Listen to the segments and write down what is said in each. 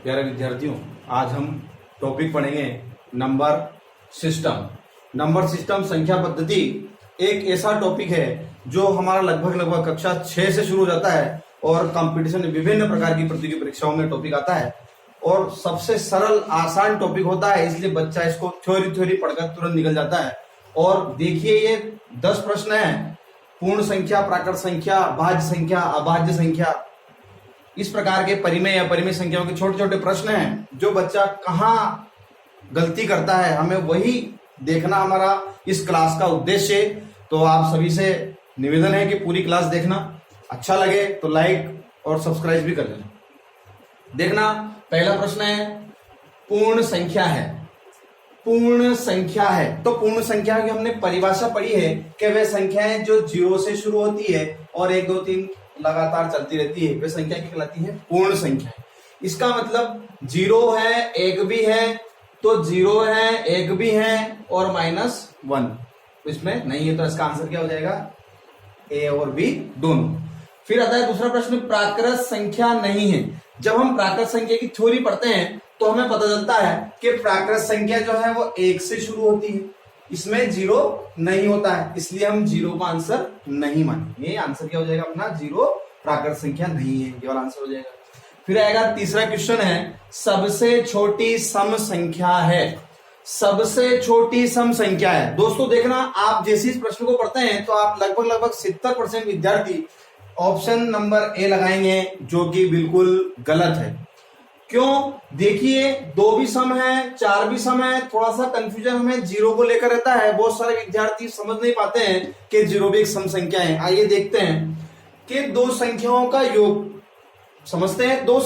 प्यारे विद्यार्थियों, आज हम टॉपिक पढ़ेंगे नंबर सिस्टम। नंबर सिस्टम संख्या पद्धति एक ऐसा टॉपिक है जो हमारा लगभग कक्षा 6 से शुरू हो जाता है और कंपटीशन विभिन्न प्रकार की प्रतियोगी परीक्षाओं में टॉपिक आता है और सबसे सरल आसान टॉपिक होता है, इसलिए बच्चा इसको थ्योरी पढ़कर तुरंत निकल जाता है। और देखिए ये 10 प्रश्न है, पूर्ण संख्या, प्राकृत संख्या, भाज्य संख्या, अभाज्य संख्या, इस प्रकार के परिमेय या परिमेय संख्याओं के छोटे छोटे प्रश्न हैं। जो बच्चा कहाँ गलती करता है हमें वही देखना हमारा इस क्लास का उद्देश्य है। तो आप सभी से निवेदन है कि पूरी क्लास देखना, अच्छा लगे तो लाइक और सब्सक्राइब भी कर लेना। देखना, पहला प्रश्न है पूर्ण संख्या है। पूर्ण संख्या है तो पूर्ण संख्या की हमने परिभाषा पढ़ी है कि वह संख्याएं जो 0 से शुरू होती है और 1 2 3 लगातार चलती रहती है, वह संख्या क्या कहलाती है? पूर्ण संख्या। इसका मतलब 0 है, 1 भी है, तो 0 है, 1 भी है और -1 इसमें नहीं है, तो इसका आंसर क्या हो जाएगा? ए और बी दोनों। फिर आता है दूसरा प्रश्न, प्राकृत संख्या नहीं है। जब हम प्राकृत संख्या की थ्योरी पढ़ते हैं तो हमें पता चलता है कि प्राकृत संख्या जो है वो 1 से शुरू होती है, इसमें 0 नहीं होता है, इसलिए हम 0 का आंसर नहीं मानेंगे। आंसर क्या हो जाएगा अपना? 0 प्राकृत संख्या नहीं है, ये वाला आंसर हो जाएगा। फिर आएगा तीसरा क्वेश्चन है, सबसे छोटी सम संख्या है। सबसे छोटी सम संख्या है। दोस्तों देखना, आप जैसे इस प्रश्न को पढ़ते हैं तो आप लगभग 70% विद्यार्थी ऑप्शन नंबर ए लगाएंगे, जो कि बिल्कुल गलत है। क्यों? देखिए 2 भी सम है, 4 भी सम है, थोड़ा सा कंफ्यूजन हमें 0 को लेकर रहता है। बहुत सारे विद्यार्थी समझ नहीं पाते हैं कि 0 भी एक सम संख्या है। आइए देखते हैं कि 2 संख्याओं का योग, समझते हैं, 2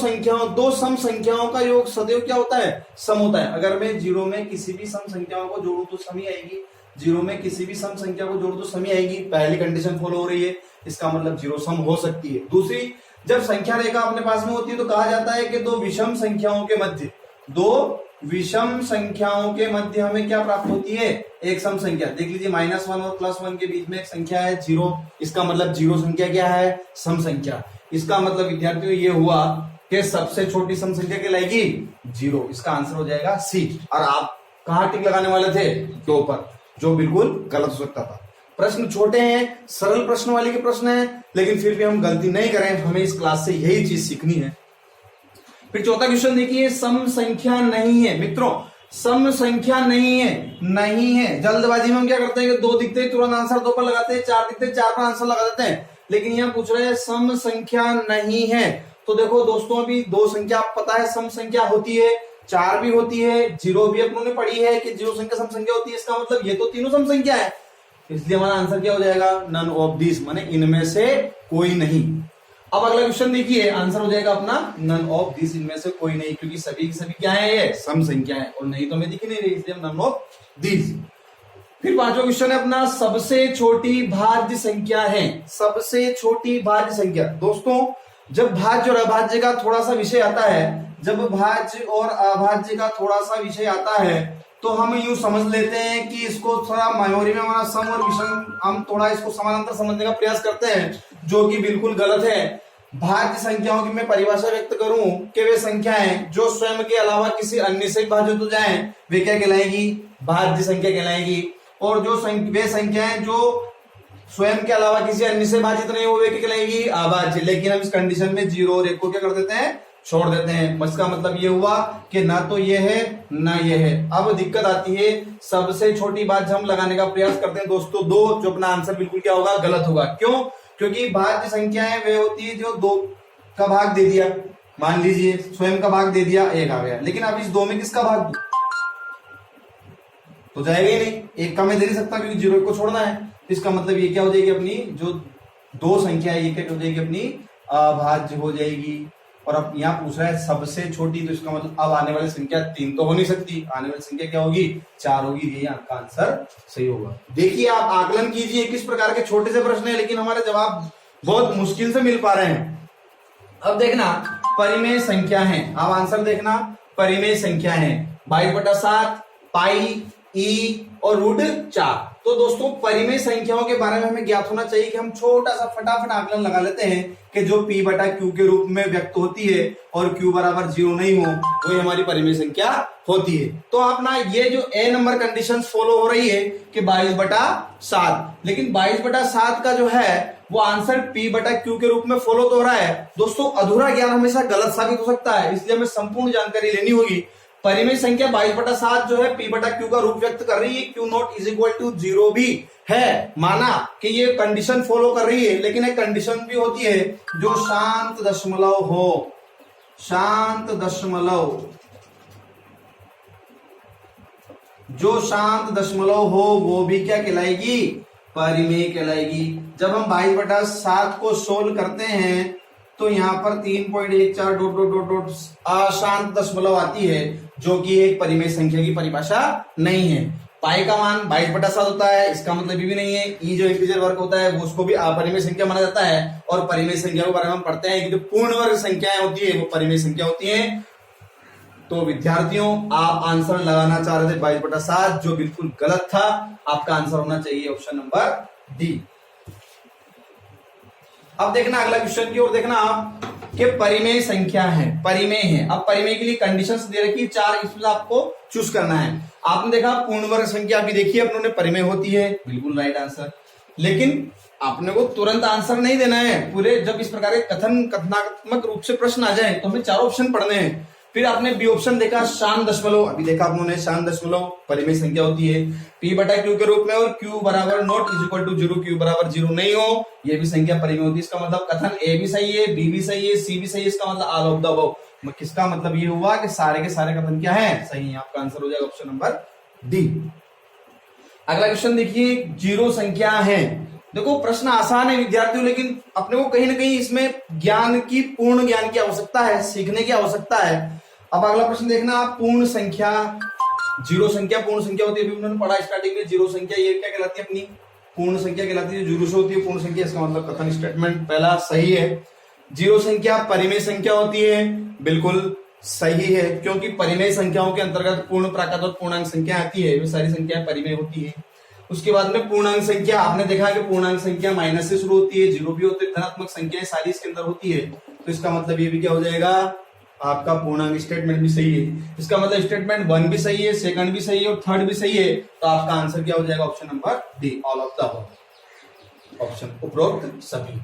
सम संख्याओं का योग सदैव क्या होता है? सम होता है। अगर मैं 0 में किसी भी सम संख्याओं को जोड़ू तो सम ही आएगी, 0 में किसी भी सम संख्या को जोड़ू तो सम ही आएगी। पहली कंडीशन फॉलो हो रही है, इसका मतलब 0 सम हो सकती है। दूसरी, जब संख्या रेखा अपने पास में होती है तो कहा जाता है कि 2 विषम संख्याओं के मध्य, 2 विषम संख्याओं के मध्य हमें क्या प्राप्त होती है? एक सम संख्या। देख लीजिए, -1 और +1 के बीच में एक संख्या है 0, इसका मतलब 0 संख्या क्या है? सम संख्या। इसका मतलब विद्यार्थियों ये हुआ कि सबसे छोटी सम संख्या कहलाएगी 0। इसका आंसर हो जाएगा सी। और आप कहां टिक लगाने वाले थे? 2 पर, जो बिल्कुल गलत हो सकता था। प्रश्न छोटे हैं, सरल प्रश्न वाले के प्रश्न हैं, लेकिन फिर भी हम गलती नहीं करें, हमें इस क्लास से यही चीज सीखनी है। फिर चौथा क्वेश्चन देखिए, सम संख्या नहीं है। मित्रों, सम संख्या नहीं है। जल्दबाजी में हम क्या करते हैं कि 2 दिखते ही तुरंत आंसर 2 पर लगाते हैं, 4 दिखते हैं 4 पर आंसर लगा देते हैं, लेकिन यहाँ पूछ रहे हैं सम संख्या नहीं है। तो देखो दोस्तों, अभी 2 संख्या आप पता है सम संख्या होती है, 4 भी होती है, 0 भी अपनों ने पढ़ी है कि 0 संख्या सम संख्या होती है। इसका मतलब ये तो तीनों सम संख्या है, इसलिए हमारा आंसर क्या हो जाएगा? नन ऑफ दिस, माने इनमें से कोई नहीं। अब अगला क्वेश्चन देखिए, आंसर हो जाएगा अपना नन ऑफ दिस, इनमें से कोई नहीं, क्योंकि सभी की सभी क्या है? ये सम संख्या है और नहीं तो हमें दिख नहीं रही, इसलिए नन ऑफ दिस। फिर पांचवा क्वेश्चन है अपना, सबसे छोटी भाज्य संख्या है। सबसे छोटी भाज्य संख्या। दोस्तों, जब भाज्य और अभाज्य का थोड़ा सा विषय आता है, जब भाज्य और अभाज्य का थोड़ा सा विषय आता है तो हम यूं समझ लेते हैं कि इसको थोड़ा मायोरी में हमारा सम और विषम, हम थोड़ा इसको समानांतर समझने का प्रयास करते हैं, जो कि बिल्कुल गलत है। भाज्य संख्याओं की मैं परिभाषा व्यक्त करूं कि वे संख्याएं जो स्वयं के अलावा किसी अन्य से भाज्य हो जाएं, वे क्या कहलाएगी? भाज्य संख्या कहलाएगी। और जो वे संख्याएं जो स्वयं के अलावा किसी अन्य से भाजित नहीं हो, वे क्या कहलाएगी? अभाज्य। लेकिन हम इस कंडीशन में 0 और 1 को क्या कर देते हैं? छोड़ देते हैं। इसका मतलब ये हुआ कि ना तो ये है ना ये है। अब दिक्कत आती है, सबसे छोटी बात हम लगाने का प्रयास करते हैं दोस्तों 2, जो अपना आंसर बिल्कुल क्या होगा? गलत होगा। क्यों? क्योंकि भाज्य संख्याएं वे होती है जो 2 का भाग दे दिया, मान लीजिए स्वयं का भाग दे दिया, 1 आ गया, लेकिन अब इस 2 में किसका भाग दूं? तो जाएगा ही नहीं, 1 का मैं दे नहीं सकता क्योंकि 0 को छोड़ना है। इसका मतलब ये क्या हो जाएगी? अपनी जो 2 संख्या है ये क्या हो जाएगी? अपनी अभाज्य हो जाएगी। और अब यहाँ पूछ रहा है सबसे छोटी, तो इसका मतलब अब आने वाली संख्या 3 तो हो नहीं सकती, आने वाली संख्या क्या होगी? 4 होगी। ये आपका आंसर सही होगा। देखिए, आप आकलन कीजिए, किस प्रकार के छोटे से प्रश्न है, लेकिन हमारे जवाब बहुत मुश्किल से मिल पा रहे हैं। अब देखना, परिमेय संख्या है। अब आंसर देखना, परिमेय संख्या है 22/7, पाई, ई और √4। तो दोस्तों परिमेय संख्याओं के बारे में हमें ज्ञात होना चाहिए कि हम छोटा सा फटाफट आकलन लगा लेते हैं कि जो p बटा q के रूप में व्यक्त होती है और q बराबर 0 नहीं हो वही हमारी परिमेय संख्या होती है। तो आप ना ये जो a नंबर कंडीशन फॉलो हो रही है कि 22/7, लेकिन 22/7 का जो है वो आंसर p बटा q के रूप में फॉलो तो हो रहा है। दोस्तों अधूरा ज्ञान हमेशा गलत साबित हो सकता है, इसलिए हमें संपूर्ण जानकारी लेनी होगी। परिमेय संख्या 22/7 जो है p बटा q का रूप व्यक्त कर रही है, q not is equal to 0 भी है, माना कि ये कंडीशन फॉलो कर रही है, लेकिन एक कंडीशन भी होती है जो शांत दशमलव हो, शांत दशमलव, जो शांत दशमलव हो वो भी क्या कहलाएगी, परिमेय कहलाएगी। जब हम 22/7 को सोल्व करते हैं तो यहाँ पर 3.14 डॉट डॉट डॉट डॉट अशांत दशमलव आती है, जो कि एक परिमेय संख्या की परिभाषा नहीं है। पाई का मान 22/7 होता है, इसका मतलब ये भी नहीं है। ई जो इंटीजर वर्ग होता है वो उसको भी अपरिमेय संख्या माना जाता है, और परिमेय संख्या के बारे में हम पढ़ते हैं कि जो पूर्ण वर्ग संख्याएं होती है वो परिमेय संख्या होती है। तो विद्यार्थियों आप आंसर लगाना चाह रहे थे 22/7, जो बिल्कुल गलत था। आपका आंसर होना चाहिए ऑप्शन नंबर डी। अब देखना अगला क्वेश्चन की ओर देखना आप कि परिमेय संख्या है, परिमेय है। अब परिमेय के लिए कंडीशंस दे रखी 4, इसमें आपको चूज करना है। आपने देखा पूर्ण वर्ग संख्या अभी देखिए अपनों ने परिमेय होती है, बिल्कुल राइट आंसर। लेकिन आपने को तुरंत आंसर नहीं देना है पूरे। जब इस प्रकार के कथनात्मक रूप से प्रश्न आ जाए तो हमें 4 ऑप्शन पढ़ने हैं। फिर आपने बी ऑप्शन देखा शांत दशमलव, अभी देखा आप लोगों ने शांत दशमलव परिमेय संख्या होती है p बटा q के रूप में, और q बराबर not is equal to 0, q बराबर 0 नहीं हो, ये भी संख्या परिमेय होती है। इसका मतलब कथन a भी सही है, b भी सही है, c भी सही है। इसका मतलब ऑल ऑफ द अबव। किसका मतलब ये हुआ कि सारे के सारे कथन क्या है, सही है। आपका आंसर हो जाएगा ऑप्शन नंबर डी। अगला क्वेश्चन देखिए, 0 संख्या है। देखो प्रश्न आसान है विद्यार्थियों, लेकिन अपने को कहीं ना कहीं इसमें ज्ञान की, पूर्ण ज्ञान की आवश्यकता है, सीखने की आवश्यकता है। अब अगला प्रश्न देखना आप, पूर्ण संख्या, 0 संख्या पूर्ण संख्या होती है। अभी उन्होंने पढ़ा स्टार्टिंग में 0 संख्या ये क्या कहलाती है, अपनी पूर्ण संख्या कहलाती है, 0 से होती है पूर्ण संख्या। इसका मतलब कथन स्टेटमेंट पहला सही है। 0 संख्या परिमेय संख्या होती है, बिल्कुल सही है, क्योंकि परिमेय संख्याओं के अंतर्गत पूर्ण, प्राकृत और पूर्णांक संख्या आती है, वे सारी संख्याएं परिमेय होती है। उसके बाद में पूर्णांक संख्या, आपने देखा कि पूर्णांक संख्या माइनस से शुरू होती है, 0 भी होते हैं, धनात्मक संख्याएं सारी इसके अंदर होती है। तो इसका मतलब ये भी क्या हो जाएगा, आपका पूर्णांक स्टेटमेंट भी सही है। इसका मतलब स्टेटमेंट 1 भी सही है, सेकंड भी सही है और थर्ड भी सही है। तो आपका आंसर क्या हो जाएगा, option number D, all of the above, option उपरोक्त सभी।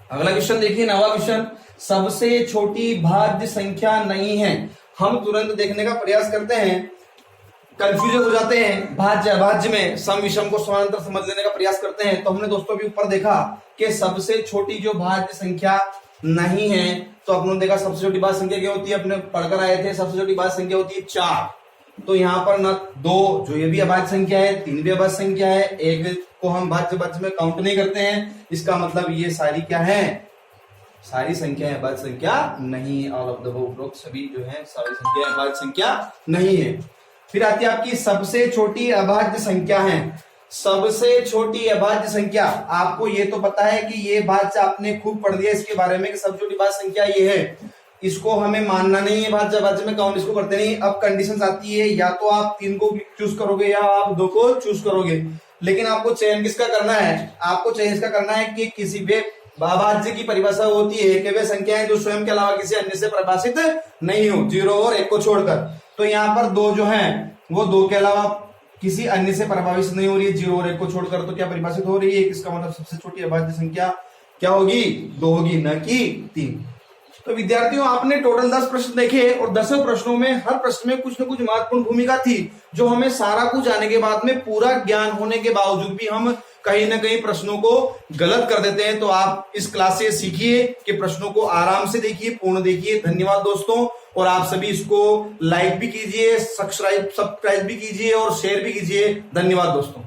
अगला क्वेश्चन देखिए, नवा क्वेश्चन, सबसे छोटी भाज्य संख्या नहीं है। हम तुरंत देखने का प्रयास करते हैं, कंफ्यूजन हो जाते हैं भाज्य अभाज्य में, सम विषम को समानांतर समझ लेने का प्रयास करते हैं। तो हमने दोस्तों भी ऊपर देखा कि सबसे छोटी जो भाज्य संख्या नहीं है, तो अपने देखा सबसे छोटी भाज्य संख्या क्या होती है, अपने पढ़कर आए थे, सबसे छोटी भाज्य संख्या होती है 4। तो यहाँ पर ना 2 जो ये भी अभाज्य संख्या है, 3 भी अभाज्य संख्या है, 1 को हम भाज्य में काउंट नहीं करते हैं। इसका मतलब ये सारी क्या है, सारी संख्या अभाज्य संख्या नहीं है। ऑल ऑफ द उपरोक्त सभी जो है सारी संख्या अभाज्य संख्या नहीं है। फिर आती है आपकी सबसे छोटी अभाज्य संख्या है। सबसे छोटी अभाज्य संख्या, आपको ये तो पता है कि ये भाज्य आपने खूब पढ़ दिया इसके बारे में कि सबसे छोटी भाज्य संख्या ये है, इसको हमें मानना नहीं है, भाज्य अभाज्य में काउंट इसको करते नहीं। अब कंडीशंस आती है, या तो आप 3 को चूज करोगे या आप 2 को चूज करोगे, लेकिन आपको चयन किसका करना है, आपको चयन इसका करना है कि किसी भी अभाज्य की परिभाषा होती है कि वे संख्याएं जो स्वयं के अलावा किसी अन्य से परिभाषित नहीं हो, 0 और 1 को छोड़कर। तो यहाँ पर 2 जो है वो 2 के अलावा किसी अन्य से प्रभावित नहीं हो रही है, 0 और 1 को छोड़कर। तो क्या परिभाषित हो रही है, इसका मतलब सबसे छोटी अभाज्य संख्या क्या होगी, 2 होगी, न कि 3। तो विद्यार्थियों आपने टोटल 10 प्रश्न देखे और 10 प्रश्नों में हर प्रश्न में कुछ न कुछ महत्वपूर्ण भूमिका थी, जो हमें सारा कुछ आने के बाद में पूरा ज्ञान होने के बावजूद भी हम कहीं ना कहीं प्रश्नों को गलत कर देते हैं। तो आप इस क्लास से सीखिए कि प्रश्नों को आराम से देखिए, पूर्ण देखिए। धन्यवाद दोस्तों, और आप सभी इसको लाइक भी कीजिए, सब्सक्राइब भी कीजिए और शेयर भी कीजिए। धन्यवाद दोस्तों।